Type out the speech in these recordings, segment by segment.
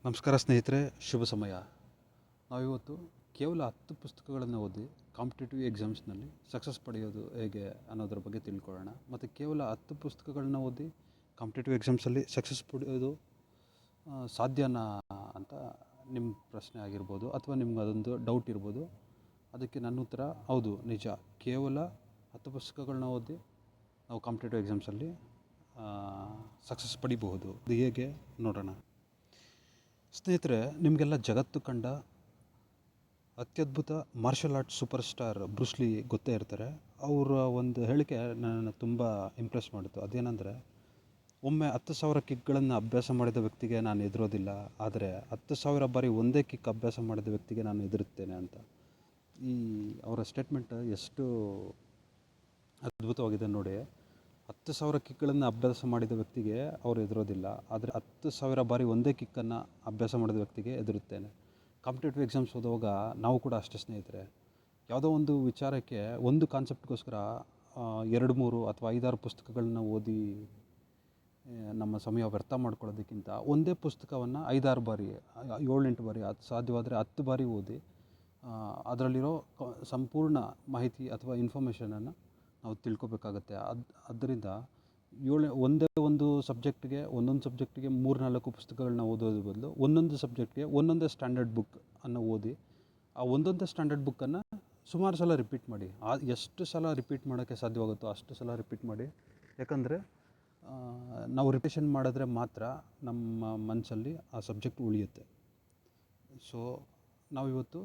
ನಮಸ್ಕಾರ ಸ್ನೇಹಿತರೆ, ಶುಭ ಸಮಯ. ನಾವಿವತ್ತು ಕೇವಲ 10 ಪುಸ್ತಕಗಳನ್ನು ಓದಿ ಕಾಂಪಿಟೇಟಿವ್ ಎಕ್ಸಾಮ್ಸ್ನಲ್ಲಿ ಸಕ್ಸಸ್ ಪಡೆಯೋದು ಹೇಗೆ ಅನ್ನೋದ್ರ ಬಗ್ಗೆ ತಿಳ್ಕೊಳ್ಳೋಣ. ಮತ್ತು ಕೇವಲ 10 ಪುಸ್ತಕಗಳನ್ನ ಓದಿ ಕಾಂಪಿಟೇಟಿವ್ ಎಕ್ಸಾಮ್ಸಲ್ಲಿ ಸಕ್ಸಸ್ ಪಡೆಯೋದು ಸಾಧ್ಯನಾ ಅಂತ ನಿಮ್ಮ ಪ್ರಶ್ನೆ ಆಗಿರ್ಬೋದು, ಅಥವಾ ನಿಮ್ಗೆ ಅದೊಂದು ಡೌಟ್ ಇರ್ಬೋದು. ಅದಕ್ಕೆ ನನ್ನ ಉತ್ತರ ಹೌದು, ನಿಜ. ಕೇವಲ 10 ಪುಸ್ತಕಗಳನ್ನ ಓದಿ ನಾವು ಕಾಂಪಿಟೇಟಿವ್ ಎಕ್ಸಾಮ್ಸಲ್ಲಿ ಸಕ್ಸಸ್ ಪಡಿಬಹುದು. ಅದು ಹೇಗೆ ನೋಡೋಣ. ಸ್ನೇಹಿತರೆ, ನಿಮಗೆಲ್ಲ ಜಗತ್ತು ಕಂಡ ಅತ್ಯದ್ಭುತ martial art superstar Bruce Lee ಗೊತ್ತೇ ಇರ್ತಾರೆ. ಅವರ ಒಂದು ಹೇಳಿಕೆ ನನ್ನನ್ನು ತುಂಬ ಇಂಪ್ರೆಸ್ ಮಾಡಿತು. ಅದೇನೆಂದರೆ, ಒಮ್ಮೆ 10,000 ಕಿಕ್ಗಳನ್ನು ಅಭ್ಯಾಸ ಮಾಡಿದ ವ್ಯಕ್ತಿಗೆ ನಾನು ಎದುರೋದಿಲ್ಲ, ಆದರೆ 10,000 ಬಾರಿ ಒಂದೇ ಕಿಕ್ ಅಭ್ಯಾಸ ಮಾಡಿದ ವ್ಯಕ್ತಿಗೆ ನಾನು ಎದುರುತ್ತೇನೆ ಅಂತ. ಈ ಅವರ ಸ್ಟೇಟ್ಮೆಂಟ್ ಎಷ್ಟು ಅದ್ಭುತವಾಗಿದೆ ನೋಡಿ. 10,000 ಕಿಕ್ಗಳನ್ನು ಅಭ್ಯಾಸ ಮಾಡಿದ ವ್ಯಕ್ತಿಗೆ ಅವರು ಎದುರೋದಿಲ್ಲ, ಆದರೆ 10,000 ಬಾರಿ ಒಂದೇ ಕಿಕ್ಕನ್ನು ಅಭ್ಯಾಸ ಮಾಡಿದ ವ್ಯಕ್ತಿಗೆ ಎದುರುತ್ತೇನೆ. ಕಾಂಪಿಟೇಟಿವ್ ಎಕ್ಸಾಮ್ಸ್ ಓದುವಾಗ ನಾವು ಕೂಡ ಅಷ್ಟೇ ಸ್ನೇಹಿತರೆ. ಯಾವುದೋ ಒಂದು ವಿಚಾರಕ್ಕೆ, ಒಂದು ಕಾನ್ಸೆಪ್ಟ್ಗೋಸ್ಕರ 2-3 ಅಥವಾ 5-6 ಪುಸ್ತಕಗಳನ್ನ ಓದಿ ನಮ್ಮ ಸಮಯ ವ್ಯರ್ಥ ಮಾಡ್ಕೊಳ್ಳೋದಕ್ಕಿಂತ ಒಂದೇ ಪುಸ್ತಕವನ್ನು 5-6 ಬಾರಿ, 7-8 ಬಾರಿ, ಅದು ಸಾಧ್ಯವಾದರೆ 10 ಬಾರಿ ಓದಿ ಅದರಲ್ಲಿರೋ ಸಂಪೂರ್ಣ ಮಾಹಿತಿ ಅಥವಾ ಇನ್ಫಾರ್ಮೇಷನನ್ನು ನಾವು ತಿಳ್ಕೊಬೇಕಾಗತ್ತೆ. ಅದರಿಂದ ಒಂದೇ ಒಂದು ಸಬ್ಜೆಕ್ಟ್ಗೆ, ಒಂದೊಂದು ಸಬ್ಜೆಕ್ಟಿಗೆ 3-4 ಪುಸ್ತಕಗಳನ್ನ ಓದೋದ್ರ ಬದಲು ಒಂದೊಂದು ಸಬ್ಜೆಕ್ಟ್ಗೆ ಒಂದೊಂದೇ ಸ್ಟ್ಯಾಂಡರ್ಡ್ ಬುಕ್ ಅನ್ನು ಓದಿ ಆ ಒಂದೊಂದೇ ಸ್ಟ್ಯಾಂಡರ್ಡ್ ಬುಕ್ಕನ್ನು ಸುಮಾರು ಸಲ ರಿಪೀಟ್ ಮಾಡಿ. ಎಷ್ಟು ಸಲ ರಿಪೀಟ್ ಮಾಡೋಕ್ಕೆ ಸಾಧ್ಯವಾಗುತ್ತೋ ಅಷ್ಟು ಸಲ ರಿಪೀಟ್ ಮಾಡಿ. ಯಾಕಂದರೆ ನಾವು ರಿಪಿಟೇಷನ್ ಮಾಡಿದ್ರೆ ಮಾತ್ರ ನಮ್ಮ ಮನಸ್ಸಲ್ಲಿ ಆ ಸಬ್ಜೆಕ್ಟ್ ಉಳಿಯುತ್ತೆ. ಸೊ ನಾವಿವತ್ತು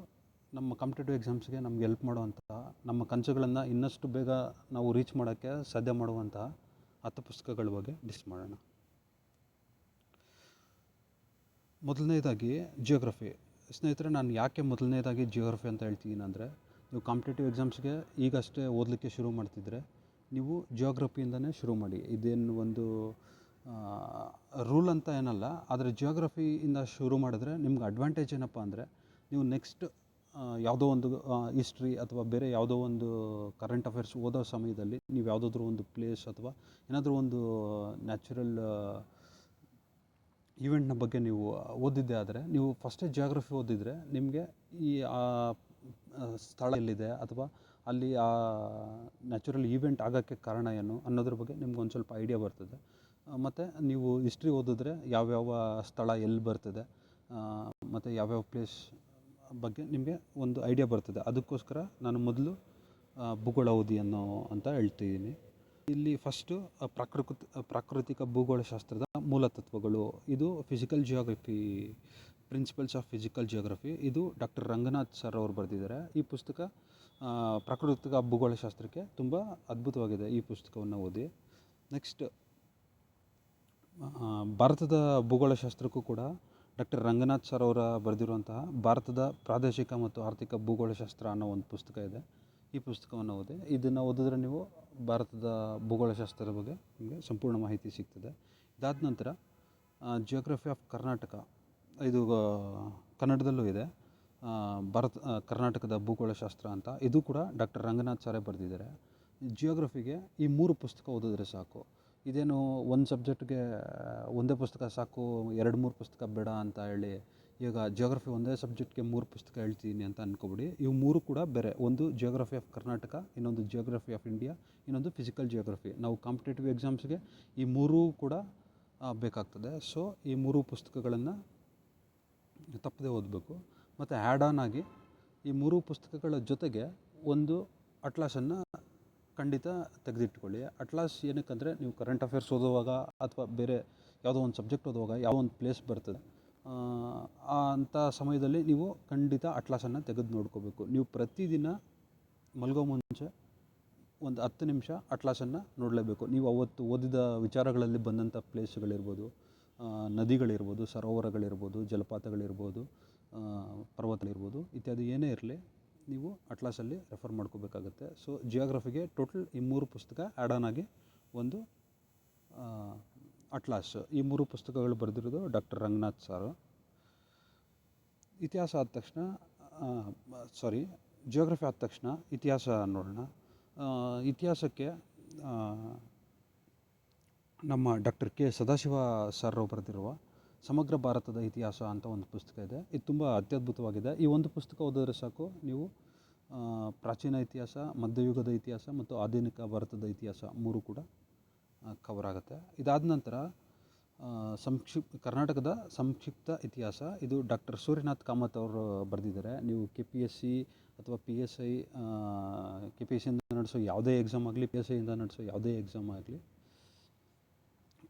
ನಮ್ಮ ಕಾಂಪಿಟೇಟಿವ್ ಎಕ್ಸಾಮ್ಸ್ಗೆ ನಮ್ಗೆ ಹೆಲ್ಪ್ ಮಾಡುವಂತಹ, ನಮ್ಮ ಕನಸುಗಳನ್ನು ಇನ್ನಷ್ಟು ಬೇಗ ನಾವು ರೀಚ್ ಮಾಡೋಕ್ಕೆ ಸಾಧ್ಯ ಮಾಡುವಂತಹ 10 ಪುಸ್ತಕಗಳ ಬಗ್ಗೆ ಮಾಡೋಣ. ಮೊದಲನೇದಾಗಿ ಜಿಯೋಗ್ರಫಿ. ಸ್ನೇಹಿತರೆ, ನಾನು ಯಾಕೆ ಮೊದಲನೇದಾಗಿ ಜಿಯೋಗ್ರಫಿ ಅಂತ ಹೇಳ್ತೀನಿ ಅಂದರೆ, ನೀವು ಕಾಂಪಿಟೇಟಿವ್ ಎಕ್ಸಾಮ್ಸ್ಗೆ ಈಗಷ್ಟೇ ಓದಲಿಕ್ಕೆ ಶುರು ಮಾಡ್ತಿದ್ರೆ ನೀವು ಜಿಯೋಗ್ರಫಿಯಿಂದನೇ ಶುರು ಮಾಡಿ. ಇದೇನು ಒಂದು ರೂಲ್ ಅಂತ ಏನಲ್ಲ, ಆದರೆ ಜಿಯೋಗ್ರಫಿಯಿಂದ ಶುರು ಮಾಡಿದ್ರೆ ನಿಮ್ಗೆ ಅಡ್ವಾಂಟೇಜ್ ಏನಪ್ಪ ಅಂದರೆ, ನೀವು ನೆಕ್ಸ್ಟ್ ಯಾವುದೋ ಒಂದು ಹಿಸ್ಟ್ರಿ ಅಥವಾ ಬೇರೆ ಯಾವುದೋ ಒಂದು ಕರೆಂಟ್ ಅಫೇರ್ಸ್ ಓದೋ ಸಮಯದಲ್ಲಿ ನೀವು ಯಾವುದಾದ್ರೂ ಒಂದು ಪ್ಲೇಸ್ ಅಥವಾ ಏನಾದರೂ ಒಂದು ನ್ಯಾಚುರಲ್ ಈವೆಂಟ್ನ ಬಗ್ಗೆ ನೀವು ಓದಿದ್ದೆ ಆದರೆ, ನೀವು ಫಸ್ಟೇ ಜಿಯೋಗ್ರಫಿ ಓದಿದರೆ ನಿಮಗೆ ಈ ಸ್ಥಳ ಎಲ್ಲಿದೆ ಅಥವಾ ಅಲ್ಲಿ ಆ ನ್ಯಾಚುರಲ್ ಈವೆಂಟ್ ಆಗೋಕ್ಕೆ ಕಾರಣ ಏನು ಅನ್ನೋದ್ರ ಬಗ್ಗೆ ನಿಮ್ಗೆ ಒಂದು ಸ್ವಲ್ಪ ಐಡಿಯಾ ಬರ್ತದೆ. ಮತ್ತು ನೀವು ಹಿಸ್ಟ್ರಿ ಓದಿದ್ರೆ ಯಾವ್ಯಾವ ಸ್ಥಳ ಎಲ್ಲಿ ಬರ್ತದೆ ಮತ್ತು ಯಾವ್ಯಾವ ಪ್ಲೇಸ್ ಬಗ್ಗೆ ನಿಮಗೆ ಒಂದು ಐಡಿಯಾ ಬರ್ತದೆ. ಅದಕ್ಕೋಸ್ಕರ ನಾನು ಮೊದಲು ಭೂಗೋಳ ಓದಿ ಅಂತ ಹೇಳ್ತಿದ್ದೀನಿ. ಇಲ್ಲಿ ಫಸ್ಟು ಪ್ರಾಕೃತಿಕ ಭೂಗೋಳಶಾಸ್ತ್ರದ ಮೂಲತತ್ವಗಳು. ಇದು physical geography, principles of physical geography. ಇದು ಡಾಕ್ಟರ್ ರಂಗನಾಥ್ ಸರ್ ಅವರು ಬರೆದಿದ್ದಾರೆ. ಈ ಪುಸ್ತಕ ಪ್ರಾಕೃತಿಕ ಭೂಗೋಳಶಾಸ್ತ್ರಕ್ಕೆ ತುಂಬ ಅದ್ಭುತವಾಗಿದೆ. ಈ ಪುಸ್ತಕವನ್ನು ಓದಿ. ನೆಕ್ಸ್ಟ್, ಭಾರತದ ಭೂಗೋಳಶಾಸ್ತ್ರಕ್ಕೂ ಕೂಡ ಡಾಕ್ಟರ್ ರಂಗನಾಥ್ ಸರ್ ಅವರ ಬರೆದಿರುವಂತಹ ಭಾರತದ ಪ್ರಾದೇಶಿಕ ಮತ್ತು ಆರ್ಥಿಕ ಭೂಗೋಳಶಾಸ್ತ್ರ ಅನ್ನೋ ಒಂದು ಪುಸ್ತಕ ಇದೆ. ಈ ಪುಸ್ತಕವನ್ನು ಓದಿ. ಇದನ್ನು ಓದಿದ್ರೆ ನೀವು ಭಾರತದ ಭೂಗೋಳಶಾಸ್ತ್ರದ ಬಗ್ಗೆ ನಿಮಗೆ ಸಂಪೂರ್ಣ ಮಾಹಿತಿ ಸಿಗ್ತದೆ. ಇದಾದ ನಂತರ ಜಿಯೋಗ್ರಫಿ ಆಫ್ ಕರ್ನಾಟಕ, ಇದು ಕನ್ನಡದಲ್ಲೂ ಇದೆ. ಕರ್ನಾಟಕದ ಭೂಗೋಳಶಾಸ್ತ್ರ ಅಂತ, ಇದು ಕೂಡ ಡಾಕ್ಟರ್ ರಂಗನಾಥ್ ಸರೇ ಬರೆದಿದ್ದಾರೆ. ಜಿಯೋಗ್ರಫಿಗೆ ಈ 3 ಪುಸ್ತಕ ಓದಿದ್ರೆ ಸಾಕು. ಇದೇನು ಒಂದು ಸಬ್ಜೆಕ್ಟ್ಗೆ ಒಂದೇ ಪುಸ್ತಕ ಸಾಕು, 2-3 ಪುಸ್ತಕ ಬೇಡ ಅಂತ ಹೇಳಿ ಈಗ ಜಿಯೋಗ್ರಫಿ ಒಂದೇ ಸಬ್ಜೆಕ್ಟ್ಗೆ 3 ಪುಸ್ತಕ ಹೇಳ್ತೀನಿ ಅಂತ ಅಂದ್ಕೊಬಿಡಿ. ಇವು 3 ಕೂಡ ಬೇರೆ. ಒಂದು ಜಿಯೋಗ್ರಫಿ ಆಫ್ ಕರ್ನಾಟಕ, ಇನ್ನೊಂದು ಜಿಯೋಗ್ರಫಿ ಆಫ್ ಇಂಡಿಯಾ, ಇನ್ನೊಂದು ಫಿಸಿಕಲ್ ಜಿಯೋಗ್ರಫಿ. ನಾವು ಕಾಂಪಿಟೇಟಿವ್ ಎಕ್ಸಾಮ್ಸ್ಗೆ ಈ 3 ಕೂಡ ಬೇಕಾಗ್ತದೆ. ಸೊ ಈ 3 ಪುಸ್ತಕಗಳನ್ನು ತಪ್ಪದೇ ಓದಬೇಕು. ಮತ್ತು ಆ್ಯಡ್ ಆನ್ ಆಗಿ ಈ 3 ಪುಸ್ತಕಗಳ ಜೊತೆಗೆ ಒಂದು ಅಟ್ಲಾಸನ್ನು ಖಂಡಿತ ತೆಗೆದಿಟ್ಕೊಳ್ಳಿ. ಅಟ್ಲಾಸ್ ಏನಕ್ಕಂದರೆ, ನೀವು ಕರೆಂಟ್ ಅಫೇರ್ಸ್ ಓದುವಾಗ ಅಥವಾ ಬೇರೆ ಯಾವುದೋ ಒಂದು ಸಬ್ಜೆಕ್ಟ್ ಓದುವಾಗ ಯಾವುದೋ ಒಂದು ಪ್ಲೇಸ್ ಬರ್ತದೆ, ಅಂಥ ಸಮಯದಲ್ಲಿ ನೀವು ಖಂಡಿತ ಅಟ್ಲಾಸನ್ನು ತೆಗೆದು ನೋಡ್ಕೋಬೇಕು. ನೀವು ಪ್ರತಿದಿನ ಮಲಗೋ ಮುಂಚೆ ಒಂದು 10 ನಿಮಿಷ ಅಟ್ಲಾಸನ್ನು ನೋಡಲೇಬೇಕು. ನೀವು ಅವತ್ತು ಓದಿದ ವಿಚಾರಗಳಲ್ಲಿ ಬಂದಂಥ ಪ್ಲೇಸ್ಗಳಿರ್ಬೋದು, ನದಿಗಳಿರ್ಬೋದು, ಸರೋವರಗಳಿರ್ಬೋದು, ಜಲಪಾತಗಳಿರ್ಬೋದು, ಪರ್ವತಗಳಿರ್ಬೋದು, ಇತ್ಯಾದಿ ಏನೇ ಇರಲಿ, ನೀವು ಅಟ್ಲಾಸಲ್ಲಿ ರೆಫರ್ ಮಾಡ್ಕೋಬೇಕಾಗತ್ತೆ. ಸೊ ಜಿಯೋಗ್ರಫಿಗೆ ಟೋಟಲ್ ಈ 3 ಪುಸ್ತಕ ಆ್ಯಡ್ ಆನ್ ಆಗಿ ಒಂದು ಅಟ್ಲಾಸ್. ಈ 3 ಪುಸ್ತಕಗಳು ಬರೆದಿರೋದು ಡಾಕ್ಟರ್ ರಂಗನಾಥ್ ಸರ್. ಇತಿಹಾಸ ಆದ ತಕ್ಷಣ ಜಿಯೋಗ್ರಫಿ ಆದ ತಕ್ಷಣ ಇತಿಹಾಸ ನೋಡೋಣ. ಇತಿಹಾಸಕ್ಕೆ ನಮ್ಮ ಡಾಕ್ಟರ್ ಕೆ ಸದಾಶಿವ ಸರ್ ಬರೆದಿರುವ ಸಮಗ್ರ ಭಾರತದ ಇತಿಹಾಸ ಅಂತ ಒಂದು ಪುಸ್ತಕ ಇದೆ. ಇದು ತುಂಬ ಅತ್ಯದ್ಭುತವಾಗಿದೆ. ಈ ಒಂದು ಪುಸ್ತಕ ಓದಿದ್ರೆ ಸಾಕು ನೀವು ಪ್ರಾಚೀನ ಇತಿಹಾಸ, ಮಧ್ಯಯುಗದ ಇತಿಹಾಸ ಮತ್ತು ಆಧುನಿಕ ಭಾರತದ ಇತಿಹಾಸ ಮೂರು ಕೂಡ ಕವರ್ ಆಗುತ್ತೆ. ಇದಾದ ನಂತರ ಕರ್ನಾಟಕದ ಸಂಕ್ಷಿಪ್ತ ಇತಿಹಾಸ, ಇದು ಡಾಕ್ಟರ್ ಸೂರ್ಯನಾಥ್ ಕಾಮತ್ ಅವರು ಬರೆದಿದ್ದಾರೆ. ನೀವು KPSC ಅಥವಾ PSI, KPSCಯಿಂದ ನಡೆಸೋ ಯಾವುದೇ ಎಕ್ಸಾಮ್ ಆಗಲಿ, PSIಯಿಂದ ನಡೆಸೋ ಯಾವುದೇ ಎಕ್ಸಾಮ್ ಆಗಲಿ,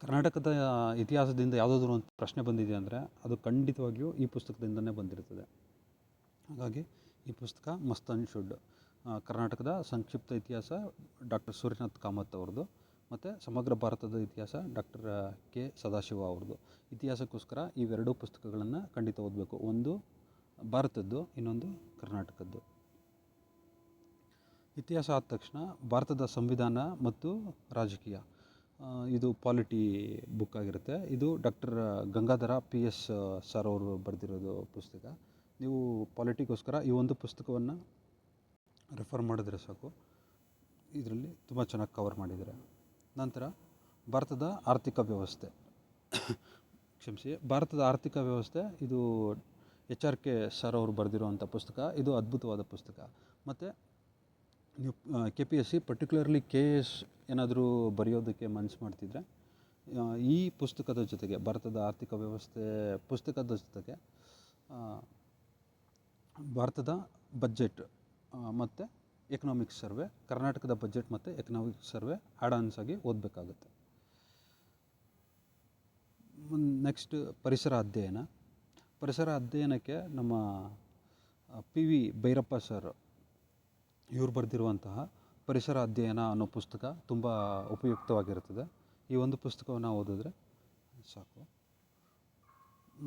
ಕರ್ನಾಟಕದ ಇತಿಹಾಸದಿಂದ ಯಾವುದಾದ್ರೂ ಒಂದು ಪ್ರಶ್ನೆ ಬಂದಿದೆ ಅಂದರೆ ಅದು ಖಂಡಿತವಾಗಿಯೂ ಈ ಪುಸ್ತಕದಿಂದನೇ ಬಂದಿರ್ತದೆ. ಹಾಗಾಗಿ ಈ ಪುಸ್ತಕ ಮಸ್ಟ್ ಆ್ಯಂಡ್ ಶುಡ್. ಕರ್ನಾಟಕದ ಸಂಕ್ಷಿಪ್ತ ಇತಿಹಾಸ ಡಾಕ್ಟರ್ ಸೂರ್ಯನಾಥ್ ಕಾಮತ್ ಅವ್ರದ್ದು, ಮತ್ತು ಸಮಗ್ರ ಭಾರತದ ಇತಿಹಾಸ ಡಾಕ್ಟರ್ K ಸದಾಶಿವ ಅವ್ರದ್ದು. ಇತಿಹಾಸಕ್ಕೋಸ್ಕರ ಇವೆರಡೂ ಪುಸ್ತಕಗಳನ್ನು ಖಂಡಿತ ಓದಬೇಕು. ಒಂದು ಭಾರತದ್ದು, ಇನ್ನೊಂದು ಕರ್ನಾಟಕದ್ದು. ಇತಿಹಾಸ ಆದ ತಕ್ಷಣ ಭಾರತದ ಸಂವಿಧಾನ ಮತ್ತು ರಾಜಕೀಯ, ಇದು ಪಾಲಿಟಿ ಬುಕ್ ಆಗಿರುತ್ತೆ. ಇದು ಡಾಕ್ಟರ್ ಗಂಗಾಧರ PS ಸರ್ ಅವರು ಬರೆದಿರೋದು ಪುಸ್ತಕ. ನೀವು ಪಾಲಿಟಿಗೋಸ್ಕರ ಈ ಒಂದು ಪುಸ್ತಕವನ್ನು ರೆಫರ್ ಮಾಡಿದ್ರೆ ಸಾಕು. ಇದರಲ್ಲಿ ತುಂಬ ಚೆನ್ನಾಗಿ ಕವರ್ ಮಾಡಿದ್ದಾರೆ. ನಂತರ ಭಾರತದ ಆರ್ಥಿಕ ವ್ಯವಸ್ಥೆ ಕ್ಷಮಿಸಿ, ಭಾರತದ ಆರ್ಥಿಕ ವ್ಯವಸ್ಥೆ, ಇದು HRK ಸರ್ ಅವರು ಬರೆದಿರುವಂಥ ಪುಸ್ತಕ. ಇದು ಅದ್ಭುತವಾದ ಪುಸ್ತಕ. ಮತ್ತು ನೀವು KPSC ಪರ್ಟಿಕ್ಯುಲರ್ಲಿ KS ಏನಾದರೂ ಬರೆಯೋದಕ್ಕೆ ಮನಸ್ಸು ಮಾಡ್ತಿದ್ರೆ ಈ ಪುಸ್ತಕದ ಜೊತೆಗೆ, ಭಾರತದ ಆರ್ಥಿಕ ವ್ಯವಸ್ಥೆ ಪುಸ್ತಕದ ಜೊತೆಗೆ ಭಾರತದ ಬಜೆಟ್ ಮತ್ತು ಎಕನಾಮಿಕ್ಸ್ ಸರ್ವೆ, ಕರ್ನಾಟಕದ ಬಜೆಟ್ ಮತ್ತು ಎಕನಾಮಿಕ್ಸ್ ಸರ್ವೆ ಆ್ಯಡ್-ಆನ್ಸ್ ಆಗಿ ಓದಬೇಕಾಗುತ್ತೆ. ನೆಕ್ಸ್ಟ್ ಪರಿಸರ ಅಧ್ಯಯನ. ಪರಿಸರ ಅಧ್ಯಯನಕ್ಕೆ ನಮ್ಮ PV ಭೈರಪ್ಪ ಸರ್ ಇವರು ಬರೆದಿರುವಂತಹ ಪರಿಸರ ಅಧ್ಯಯನ ಅನ್ನೋ ಪುಸ್ತಕ ತುಂಬ ಉಪಯುಕ್ತವಾಗಿರುತ್ತದೆ. ಈ ಒಂದು ಪುಸ್ತಕವನ್ನು ಓದಿದ್ರೆ ಸಾಕು.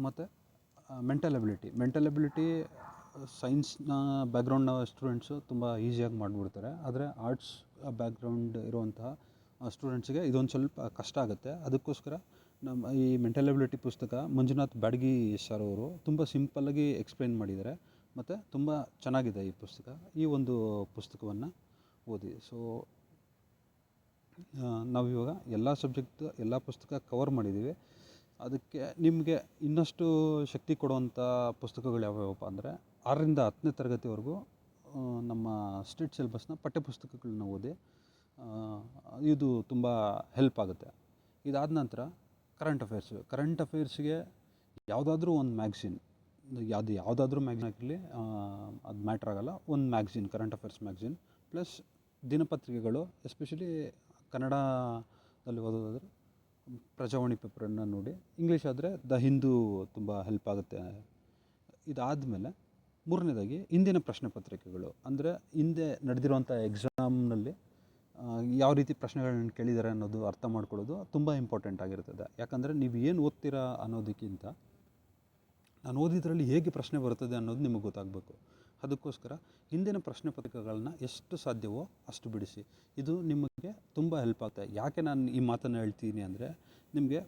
ಮತ್ತು ಮೆಂಟಲ್ ಎಬಿಲಿಟಿ ಸೈನ್ಸ್ನ ಬ್ಯಾಕ್ಗ್ರೌಂಡ್ನ ಸ್ಟೂಡೆಂಟ್ಸು ತುಂಬ ಈಸಿಯಾಗಿ ಮಾಡಿಬಿಡ್ತಾರೆ. ಆದರೆ ಆರ್ಟ್ಸ್ ಬ್ಯಾಕ್ಗ್ರೌಂಡ್ ಇರುವಂತಹ ಸ್ಟೂಡೆಂಟ್ಸಿಗೆ ಇದೊಂದು ಸ್ವಲ್ಪ ಕಷ್ಟ ಆಗುತ್ತೆ. ಅದಕ್ಕೋಸ್ಕರ ನಮ್ಮ ಈ ಮೆಂಟಲ್ ಎಬಿಲಿಟಿ ಪುಸ್ತಕ ಮಂಜುನಾಥ್ ಬ್ಯಾಡಗಿ ಸರ್ ಅವರು ತುಂಬ ಸಿಂಪಲ್ಲಾಗಿ ಎಕ್ಸ್ಪ್ಲೈನ್ ಮಾಡಿದ್ದಾರೆ ಮತ್ತು ತುಂಬ ಚೆನ್ನಾಗಿದೆ ಈ ಪುಸ್ತಕ. ಈ ಒಂದು ಪುಸ್ತಕವನ್ನು ಓದಿ. ಸೊ ನಾವಿವಾಗ ಎಲ್ಲ ಸಬ್ಜೆಕ್ಟ್, ಎಲ್ಲ ಪುಸ್ತಕ ಕವರ್ ಮಾಡಿದ್ದೀವಿ. ಅದಕ್ಕೆ ನಿಮಗೆ ಇನ್ನಷ್ಟು ಶಕ್ತಿ ಕೊಡುವಂಥ ಪುಸ್ತಕಗಳು ಯಾವ್ಯಾವಪ್ಪ ಅಂದರೆ 6ರಿಂದ 10ನೇ ತರಗತಿವರೆಗೂ ನಮ್ಮ ಸ್ಟೇಟ್ ಸಿಲೆಬಸ್ನ ಪಠ್ಯಪುಸ್ತಕಗಳನ್ನ ಓದಿ. ಇದು ತುಂಬ ಹೆಲ್ಪ್ ಆಗುತ್ತೆ. ಇದಾದ ನಂತರ ಕರೆಂಟ್ ಅಫೇರ್ಸ್ಗೆ ಯಾವುದಾದ್ರೂ ಒಂದು ಮ್ಯಾಗ್ಝಿನ್, ಯಾವುದಾದ್ರೂ ಮ್ಯಾಗ್ಝಿನ್ ಆಗಲಿ ಅದು ಮ್ಯಾಟ್ರ್ ಆಗೋಲ್ಲ. ಒಂದು magazine, current affairs magazine plus ದಿನಪತ್ರಿಕೆಗಳು, ಎಸ್ಪೆಷಲಿ ಕನ್ನಡದಲ್ಲಿ ಓದೋದಾದರೆ ಪ್ರಜಾವಾಣಿ ಪೇಪರನ್ನು ನೋಡಿ. ಇಂಗ್ಲೀಷ್ ಆದರೆ ದ ಹಿಂದೂ ತುಂಬ ಹೆಲ್ಪ್ ಆಗುತ್ತೆ. ಇದಾದಮೇಲೆ ಮೂರನೇದಾಗಿ ಇಂದಿನ ಪ್ರಶ್ನೆ ಪತ್ರಿಕೆಗಳು, ಅಂದರೆ ಹಿಂದೆ ನಡೆದಿರುವಂಥ ಎಕ್ಸಾಮ್ನಲ್ಲಿ ಯಾವ ರೀತಿ ಪ್ರಶ್ನೆಗಳನ್ನ ಕೇಳಿದ್ದಾರೆ ಅನ್ನೋದು ಅರ್ಥ ಮಾಡ್ಕೊಳ್ಳೋದು ತುಂಬ ಇಂಪಾರ್ಟೆಂಟ್ ಆಗಿರ್ತದೆ. ಯಾಕಂದರೆ ನೀವು ಏನು ಓದ್ತೀರಾ ಅನ್ನೋದಕ್ಕಿಂತ ನಾನು ಓದಿದ್ರಲ್ಲಿ ಹೇಗೆ ಪ್ರಶ್ನೆ ಬರ್ತದೆ ಅನ್ನೋದು ನಿಮಗೆ ಗೊತ್ತಾಗಬೇಕು. ಅದಕ್ಕೋಸ್ಕರ ಹಿಂದಿನ ಪ್ರಶ್ನೆ ಪತ್ರಿಕೆಗಳನ್ನ ಎಷ್ಟು ಸಾಧ್ಯವೋ ಅಷ್ಟು ಬಿಡಿಸಿ. ಇದು ನಿಮಗೆ ತುಂಬ ಹೆಲ್ಪ್ ಆಗುತ್ತೆ. ಯಾಕೆ ನಾನು ಈ ಮಾತನ್ನು ಹೇಳ್ತೀನಿ ಅಂದರೆ, ನಿಮಗೆ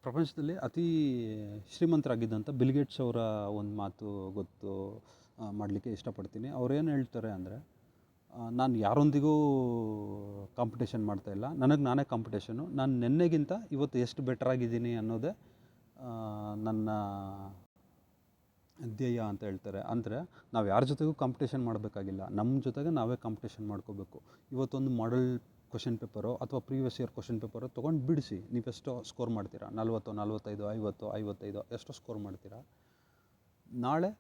ಪ್ರಪಂಚದಲ್ಲಿ ಅತಿ ಶ್ರೀಮಂತರಾಗಿದ್ದಂಥ ಬಿಲ್ ಗೇಟ್ಸ್ ಅವರ ಒಂದು ಮಾತು ಗೊತ್ತು ಮಾಡಲಿಕ್ಕೆ ಇಷ್ಟಪಡ್ತೀನಿ. ಅವ್ರೇನು ಹೇಳ್ತಾರೆ ಅಂದರೆ, ನಾನು ಯಾರೊಂದಿಗೂ ಕಾಂಪಿಟೇಷನ್ ಮಾಡ್ತಾಯಿಲ್ಲ, ನನಗೆ ನಾನೇ ಕಾಂಪಿಟೇಷನು. ನಾನು ನೆನ್ನೆಗಿಂತ ಇವತ್ತು ಎಷ್ಟು ಬೆಟ್ರಾಗಿದ್ದೀನಿ ಅನ್ನೋದೇ ನನ್ನ ಧ್ಯೇಯ ಅಂತ ಹೇಳ್ತಾರೆ. ಅಂದರೆ ನಾವು ಯಾರ ಜೊತೆಗೂ ಕಾಂಪಿಟೇಷನ್ ಮಾಡಬೇಕಾಗಿಲ್ಲ, ನಮ್ಮ ಜೊತೆಗೆ ನಾವೇ ಕಾಂಪಿಟೇಷನ್ ಮಾಡ್ಕೋಬೇಕು. ಇವತ್ತೊಂದು ಮಾಡೆಲ್ ಕ್ವಶನ್ ಪೇಪರೋ ಅಥವಾ ಪ್ರೀವಿಯಸ್ ಇಯರ್ ಕ್ವಶನ್ ಪೇಪರೋ ತೊಗೊಂಡು ಬಿಡಿಸಿ. ನೀವೆಷ್ಟೋ ಸ್ಕೋರ್ ಮಾಡ್ತೀರಾ, 40, 45, 50, 55 ಎಷ್ಟೋ ಸ್ಕೋರ್ ಮಾಡ್ತೀರಾ. ನಾಳೆ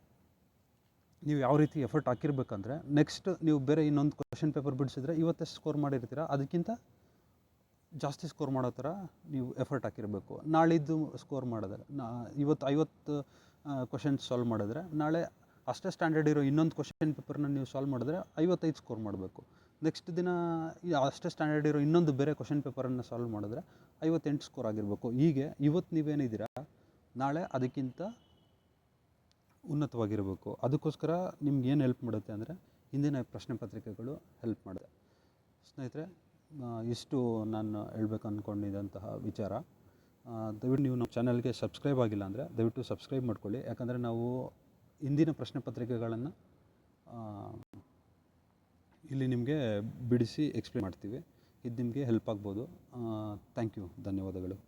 ನೀವು ಯಾವ ರೀತಿ ಎಫರ್ಟ್ ಹಾಕಿರ್ಬೇಕಂದ್ರೆ, ನೆಕ್ಸ್ಟ್ ನೀವು ಬೇರೆ ಇನ್ನೊಂದು ಕ್ವಶನ್ ಪೇಪರ್ ಬಿಡಿಸಿದ್ರೆ ಇವತ್ತೆಷ್ಟು ಸ್ಕೋರ್ ಮಾಡಿರ್ತೀರ ಅದಕ್ಕಿಂತ ಜಾಸ್ತಿ ಸ್ಕೋರ್ ಮಾಡೋ ಥರ ನೀವು ಎಫರ್ಟ್ ಹಾಕಿರಬೇಕು. ನಾಳಿದ್ದು ಸ್ಕೋರ್ ಮಾಡಿದ್ರೆ, ಇವತ್ತು 50 ಕ್ವಶನ್ಸ್ ಸಾಲ್ವ್ ಮಾಡಿದ್ರೆ, ನಾಳೆ ಅಷ್ಟೇ ಸ್ಟ್ಯಾಂಡರ್ಡ್ ಇರೋ ಇನ್ನೊಂದು ಕ್ವಶನ್ ಪೇಪರ್ನ ನೀವು ಸಾಲ್ವ್ ಮಾಡಿದ್ರೆ 55 ಸ್ಕೋರ್ ಮಾಡಬೇಕು. ನೆಕ್ಸ್ಟ್ ದಿನ ಅಷ್ಟೇ ಸ್ಟ್ಯಾಂಡರ್ಡ್ ಇರೋ ಇನ್ನೊಂದು ಬೇರೆ ಕ್ವಶನ್ ಪೇಪರನ್ನು ಸಾಲ್ವ್ ಮಾಡಿದ್ರೆ 58 ಸ್ಕೋರ್ ಆಗಿರಬೇಕು. ಹೀಗೆ ಇವತ್ತು ನೀವೇನಿದ್ದೀರಾ ನಾಳೆ ಅದಕ್ಕಿಂತ ಉನ್ನತವಾಗಿರಬೇಕು. ಅದಕ್ಕೋಸ್ಕರ ನಿಮ್ಗೆ ಏನು ಹೆಲ್ಪ್ ಮಾಡುತ್ತೆ ಅಂದರೆ ಹಿಂದಿನ ಪ್ರಶ್ನೆ ಪತ್ರಿಕೆಗಳು ಹೆಲ್ಪ್ ಮಾಡುತ್ತೆ. ಸ್ನೇಹಿತರೆ, ಇಷ್ಟು ನಾನು ಹೇಳ್ಬೇಕು ಅಂದ್ಕೊಂಡಿದ್ದಂತಹ ವಿಚಾರ. ದಯವಿಟ್ಟು ನೀವು ನಮ್ಮ ಚಾನಲ್ಗೆ ಸಬ್ಸ್ಕ್ರೈಬ್ ಆಗಿಲ್ಲ ಅಂದರೆ ದಯವಿಟ್ಟು ಸಬ್ಸ್ಕ್ರೈಬ್ ಮಾಡ್ಕೊಳ್ಳಿ. ಯಾಕಂದರೆ ನಾವು ಹಿಂದಿನ ಪ್ರಶ್ನೆ ಪತ್ರಿಕೆಗಳನ್ನು ಇಲ್ಲಿ ನಿಮಗೆ ಬಿಡಿಸಿ ಎಕ್ಸ್ಪ್ಲೇನ್ ಮಾಡ್ತೀವಿ. ಇದು ನಿಮಗೆ ಹೆಲ್ಪ್ ಆಗ್ಬೋದು. ಥ್ಯಾಂಕ್ ಯು, ಧನ್ಯವಾದಗಳು.